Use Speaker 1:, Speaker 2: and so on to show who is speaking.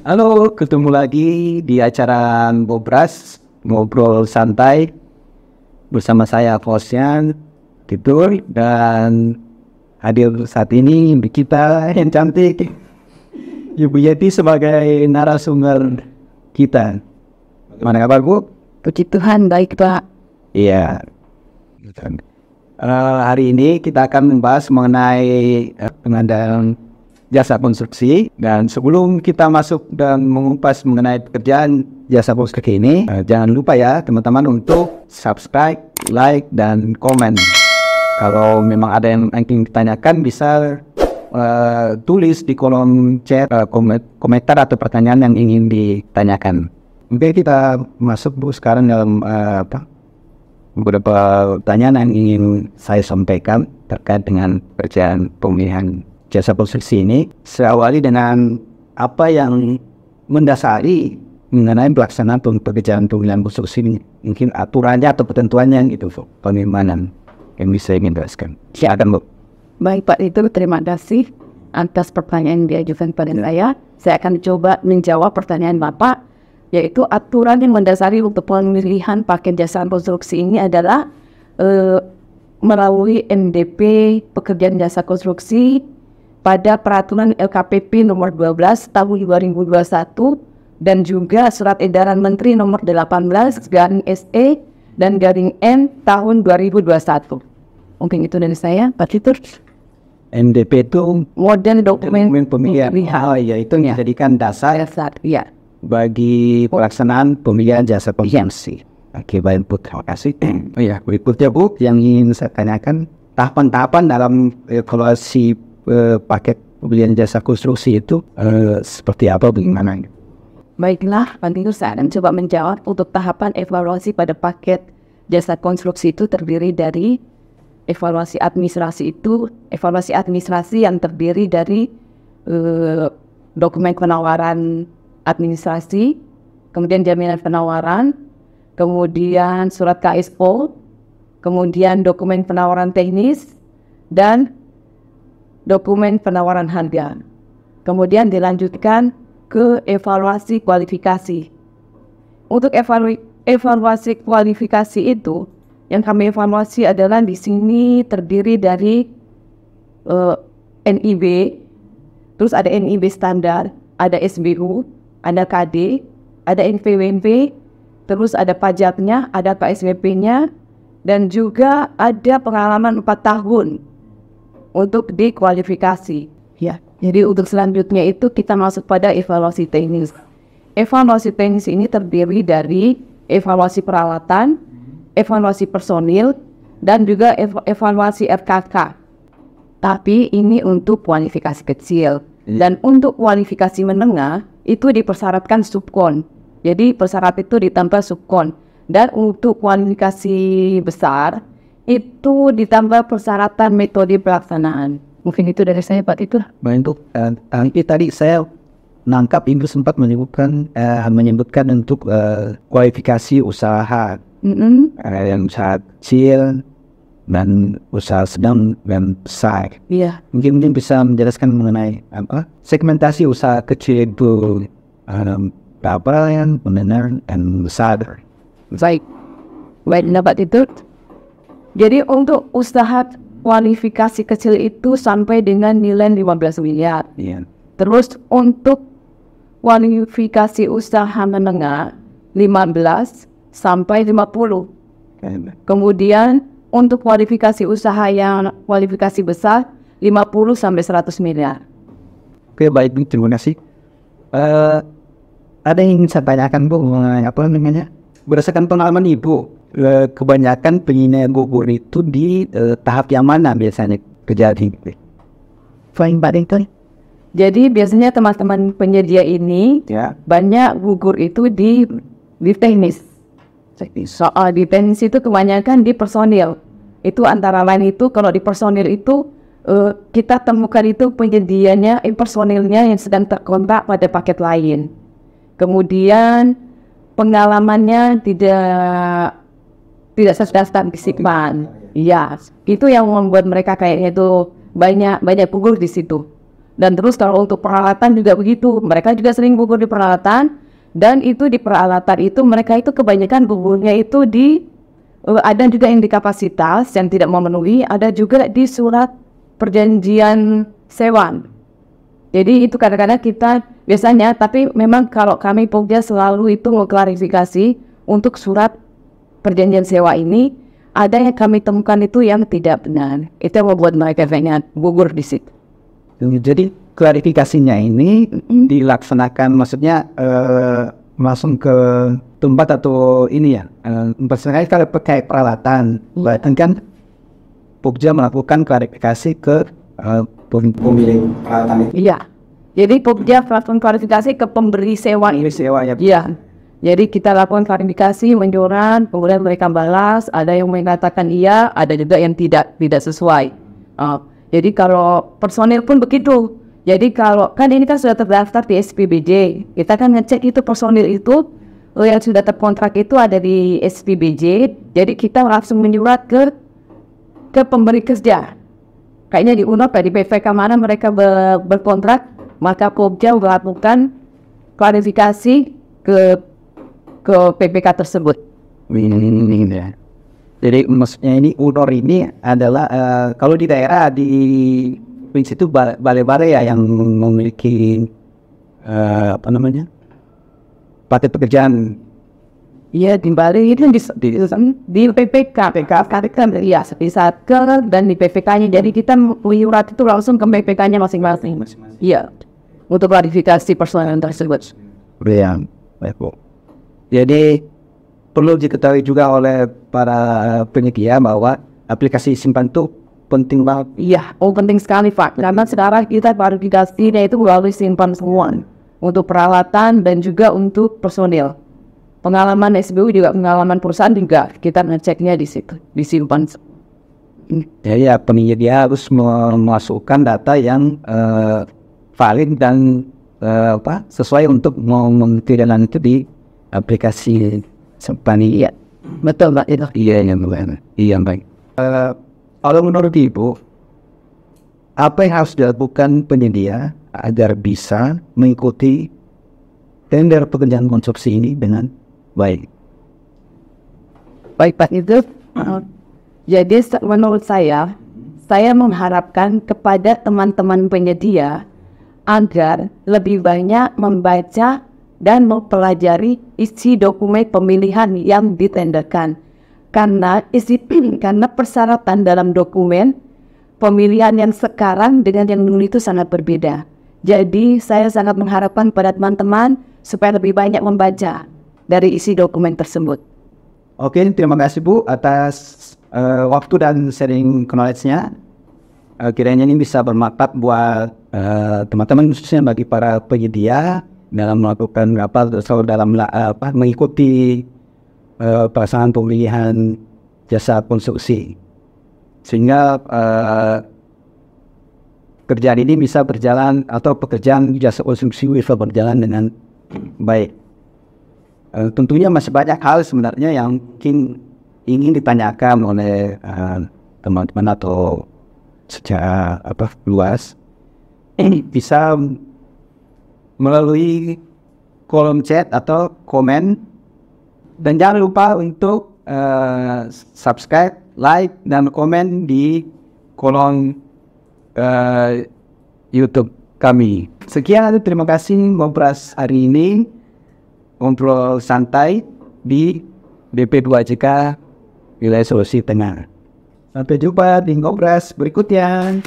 Speaker 1: Halo, ketemu lagi di acara Ngobras, ngobrol santai bersama saya Fosyan Titur, dan hadir saat ini Ibu kita yang cantik, Ibu Yeti sebagai narasumber kita. Mana kabar, Bu?
Speaker 2: Puji Tuhan, baik Pak.
Speaker 1: Iya. Hari ini kita akan membahas mengenai pengadaan jasa konstruksi, dan sebelum kita masuk dan mengupas mengenai pekerjaan jasa konstruksi ini, jangan lupa ya teman-teman untuk subscribe, like, dan komen. Kalau memang ada yang ingin ditanyakan bisa tulis di kolom chat komentar atau pertanyaan yang ingin ditanyakan. Oke, kita masuk Bu sekarang dalam beberapa pertanyaan yang ingin saya sampaikan terkait dengan pekerjaan pemilihan jasa konstruksi ini. Saya awali dengan apa yang mendasari mengenai pelaksanaan pekerjaan pemilihan konstruksi ini. Mungkin aturannya atau ketentuannya gitu, bagaimana yang bisa ingin jelaskan. Silakan, Bu.
Speaker 2: Baik Pak itu, terima kasih atas pertanyaan yang diajukan pada saya. Saya akan coba menjawab pertanyaan Bapak, yaitu aturan yang mendasari untuk pemilihan paket jasa konstruksi ini adalah melalui NDP pekerjaan jasa konstruksi pada peraturan LKPP nomor 12 tahun 2021 dan juga surat edaran Menteri nomor 18 garing SE dan garing M tahun 2021. Mungkin itu dari saya, Pak Titur.
Speaker 1: NDP itu
Speaker 2: Model dokumen
Speaker 1: pemilihan. Oh iya, itu yang dijadikan dasar
Speaker 2: ya,
Speaker 1: bagi pelaksanaan pemilihan jasa konstruksi. Oke, baik Bu, terima kasih. Oh iya, berikutnya Bu, yang ingin saya tanyakan, tahapan-tahapan dalam evaluasi paket pembelian jasa konstruksi itu seperti apa, bagaimana?
Speaker 2: Baiklah, Pak Titur, saya akan coba menjawab. Untuk tahapan evaluasi pada paket jasa konstruksi itu terdiri dari evaluasi administrasi yang terdiri dari dokumen penawaran administrasi, kemudian jaminan penawaran, kemudian surat KSO, kemudian dokumen penawaran teknis, dan dokumen penawaran harga. Kemudian dilanjutkan ke evaluasi kualifikasi. Untuk evaluasi kualifikasi itu, yang kami evaluasi adalah di sini terdiri dari NIB, terus ada NIB standar, ada SBU, ada KD, ada NPWP, terus ada pajaknya, ada KSWP-nya, dan juga ada pengalaman 4 tahun untuk dikualifikasi. Ya, jadi untuk selanjutnya itu kita masuk pada evaluasi teknis. Evaluasi teknis ini terdiri dari evaluasi peralatan, evaluasi personil, dan juga evaluasi RKK. Tapi ini untuk kualifikasi kecil. Dan untuk kualifikasi menengah itu dipersyaratkan subkon. Jadi persyarat itu ditambah subkon. Dan untuk kualifikasi besar itu ditambah persyaratan metode pelaksanaan. Mungkin itu dari saya, Pak Titur.
Speaker 1: Untuk tadi saya nangkap Ibu sempat menyebutkan untuk kualifikasi usaha, yang usaha kecil dan usaha sedang dan besar.
Speaker 2: Iya.
Speaker 1: Mungkin bisa menjelaskan mengenai segmentasi usaha kecil itu berapa yang benar dan besar.
Speaker 2: Baik, Pak Titur. Jadi untuk usaha kualifikasi kecil itu sampai dengan nilai 15 miliar.
Speaker 1: Iya.
Speaker 2: Terus untuk kualifikasi usaha menengah 15 sampai 50. Kemudian untuk kualifikasi usaha yang kualifikasi besar 50 sampai 100 miliar.
Speaker 1: Oke, baik, terima kasih. Ada yang ingin saya tanyakan, Bu, mengenai berdasarkan pengalaman Ibu, kebanyakan penginap gugur itu di tahap yang mana biasanya kejadian?
Speaker 2: Jadi biasanya teman-teman penyedia ini banyak gugur itu di teknis. Soal di teknis itu kebanyakan di personil. Itu antara lain itu kalau di personil itu kita temukan itu penyedianya personilnya yang sedang terkontrak pada paket lain. Kemudian pengalamannya tidak sesuai disimpan. Ya, itu yang membuat mereka kayaknya itu banyak gugur di situ. Dan terus kalau untuk peralatan juga begitu, mereka juga sering gugur di peralatan. Dan itu di peralatan itu mereka itu kebanyakan gugurnya itu ada juga yang di kapasitas yang tidak memenuhi, ada juga di surat perjanjian sewa. Jadi itu kadang-kadang kita biasanya, tapi memang kalau kami Pogja selalu itu mengklarifikasi untuk surat perjanjian sewa ini, ada yang kami temukan itu yang tidak benar. Itu yang membuat mereka gugur di situ.
Speaker 1: Jadi klarifikasinya ini dilaksanakan, maksudnya langsung ke tempat atau ini ya, misalnya kalau pakai peralatan, kan Pogja melakukan klarifikasi ke pemilik peralatan itu.
Speaker 2: Iya, jadi Pogja melakukan klarifikasi ke pemberi sewa.
Speaker 1: Ya.
Speaker 2: Iya, jadi kita lakukan klarifikasi, menjoran, kemudian mereka balas, ada yang mengatakan iya, ada juga yang tidak sesuai. Jadi kalau personil pun begitu. Jadi kalau kan ini kan sudah terdaftar di SPBJ, kita kan ngecek itu personil itu yang sudah terkontrak itu ada di SPBJ. Jadi kita langsung menyurat ke pemberi kerja. Kayaknya di UNOP, di PVK mana mereka berkontrak, maka Pogja melakukan klarifikasi ke PPK tersebut.
Speaker 1: Jadi maksudnya ini UNOR ini adalah kalau di daerah di provinsi itu balai-balai ya yang memiliki paket pekerjaan.
Speaker 2: Iya, di Bali itu di PPK, iya, di Satker dan di PPK-nya. Jadi kita menyurat itu langsung ke PPK-nya masing-masing. Iya, untuk klarifikasi personel tersebut.
Speaker 1: Iya, baik Bu. Jadi perlu diketahui juga oleh para penyedia bahwa aplikasi simpan itu penting banget.
Speaker 2: Iya, penting sekali Pak. Karena sekarang kita klarifikasinya itu melalui simpan semua untuk peralatan dan juga untuk personil. Pengalaman SBU juga, pengalaman perusahaan juga kita ngeceknya di situ, disimpan.
Speaker 1: Ya, penyedia harus memasukkan data yang valid dan sesuai untuk mengkirimkan itu di aplikasi simpan.
Speaker 2: Iya, betul Pak itu.
Speaker 1: Iya, baik. Kalau menurut Ibu, apa yang harus dilakukan penyedia agar bisa mengikuti tender pekerjaan konstruksi ini dengan baik?
Speaker 2: Baik Pak itu. Jadi menurut saya mengharapkan kepada teman-teman penyedia agar lebih banyak membaca dan mempelajari isi dokumen pemilihan yang ditenderkan. Karena persyaratan dalam dokumen pemilihan yang sekarang dengan yang dulu itu sangat berbeda. Jadi saya sangat mengharapkan pada teman-teman supaya lebih banyak membaca dari isi dokumen tersebut.
Speaker 1: Oke, terima kasih Bu atas waktu dan sharing knowledge-nya. Kiranya ini bisa bermanfaat buat teman-teman, khususnya bagi para penyedia dalam melakukan mengikuti pelaksanaan pemilihan jasa konstruksi, sehingga kerjaan ini bisa berjalan atau pekerjaan jasa konstruksi bisa berjalan dengan baik. Tentunya masih banyak hal sebenarnya yang mungkin ingin ditanyakan oleh teman-teman atau secara luas. Bisa melalui kolom chat atau komen. Dan jangan lupa untuk subscribe, like, dan komen di kolom YouTube kami. Sekian, terima kasih ngobras hari ini, ngobrol santai di BP2JK Wilayah Sulawesi Tengah. Sampai jumpa di ngobras berikutnya.